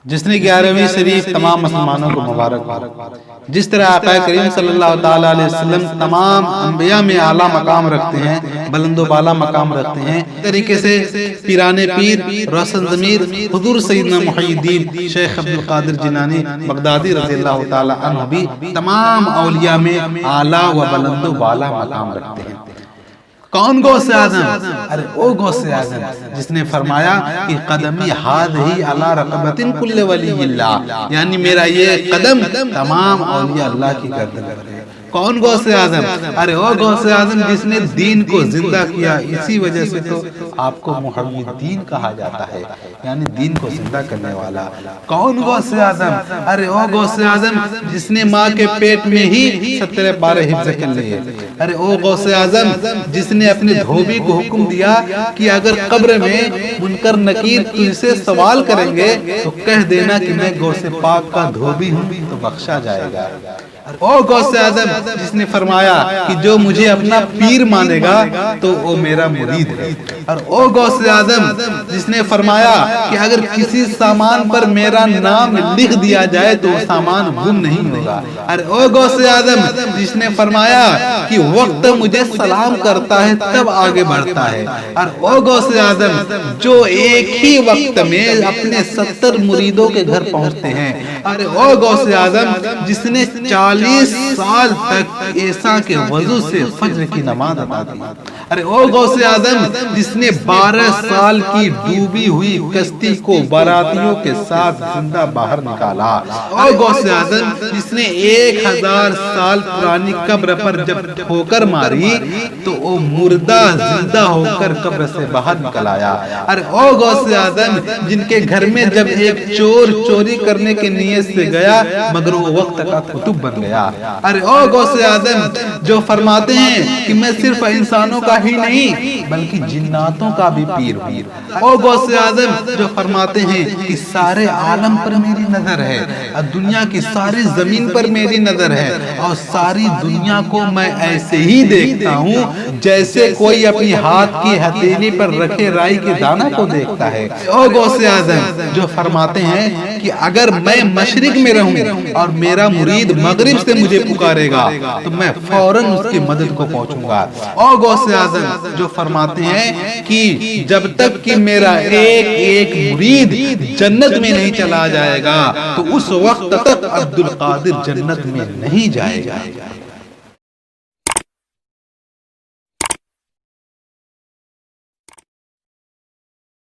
جس نے 11ویں شریف تمام مسلمانوں کو مبارک ہو۔ جس طرح آقا کریم صلی اللہ تعالیٰ علیہ وسلم تمام انبیاء میں اعلیٰ مقام رکھتے ہیں، بلند و بالا مقام رکھتے ہیں، طریقے سے پیران پیر روشن ضمیر حضور سیدنا محی الدین شیخ عبد القادر جیلانی بغدادی رضی اللہ تعالیٰ عنہ بھی تمام اولیاء میں اعلیٰ و بلند و بالا مقام رکھتے ہیں۔ کون غوث اعظم؟ ارے او غوث اعظم جس نے فرمایا کہ قدمی ہذہی علی رقبۃ کل ولی اللہ، یعنی میرا یہ قدم تمام اولیاء اللہ کی گردن پر ہے۔ کون غوث اعظم؟ ارے او غوث اعظم جس نے دین کو زندہ کیا، اسی وجہ سے تو آپ کو محی الدین کہا جاتا ہے، یعنی دین کو زندہ کرنے والا۔ کون غوث اعظم؟ ارے او غوث اعظم جس نے ماں کے پیٹ میں ہی 17 پارے حفظ کر لیے۔ ارے او غوث اعظم جس نے اپنے دھوبی کو حکم دیا کہ اگر قبر میں منکر نکیر تجھ سے سوال کریں گے تو کہہ دینا کہ میں غوث پاک کا دھوبی ہوں تو بخشا جائے گا۔ او غوث اعظم جس نے فرمایا کہ جو مجھے اپنا پیر مانے گا تو وہ میرا مرید ہے۔ اور او غوث اعظم جس نے فرمایا کہ اگر کسی سامان پر میرا نام لکھ دیا جائے تو وہ سامان گم نہیں ہوگا۔ اور او غوث اعظم جس نے فرمایا کہ وقت مجھے سلام کرتا ہے تب آگے بڑھتا ہے۔ اور او غوث اعظم جو ایک ہی وقت میں اپنے 70 مریدوں کے گھر پہنچتے ہیں۔ اور او غوث اعظم جس نے 40 سال تک ایسا کے وضو سے فجر کی نماز ادا کی۔ ارے او غوث اعظم جس نے 12 سال کی ڈوبی ہوئی کشتی کو باراتیوں کے ساتھ زندہ باہر نکالا۔ او غوث اعظم جس نے 1000 سال پرانی قبر پر جب ٹھوکر ماری تو وہ مردہ زندہ ہو کر قبر سے باہر نکل آیا۔ ارے او غوث اعظم جن کے گھر میں جب ایک چور چوری کرنے کے نیت سے گیا مگر وہ وقت کا قطب بن گیا۔ ارے او غوث اعظم جو فرماتے ہیں کہ میں صرف انسانوں کا ہی نہیں بلکہ جناتوں کا بھی پیر ہوں۔ او غوث اعظم جو فرماتے ہیں کہ سارے عالم پر میری نظر ہے، دنیا کی ساری زمین پر میری نظر ہے، اور ساری دنیا کو میں ایسے ہی دیکھتا ہوں جیسے کوئی اپنی ہاتھ کی ہتھیلی پر رکھے رائی کے دانہ کو دیکھتا ہے۔ او غوث اعظم جو فرماتے ہیں کہ اگر میں مشرق میں رہوں اور میرا مرید مغرب سے مجھے پکارے گا تو میں فوراً اس کی مدد کو پہنچوں گا۔ او غوث اعظم جو فرماتے ہیں کہ جب تک کہ میرا ایک ایک مرید جنت میں نہیں چلا جائے گا تو اس وقت تک عبد القادر جنت میں نہیں جائے گا۔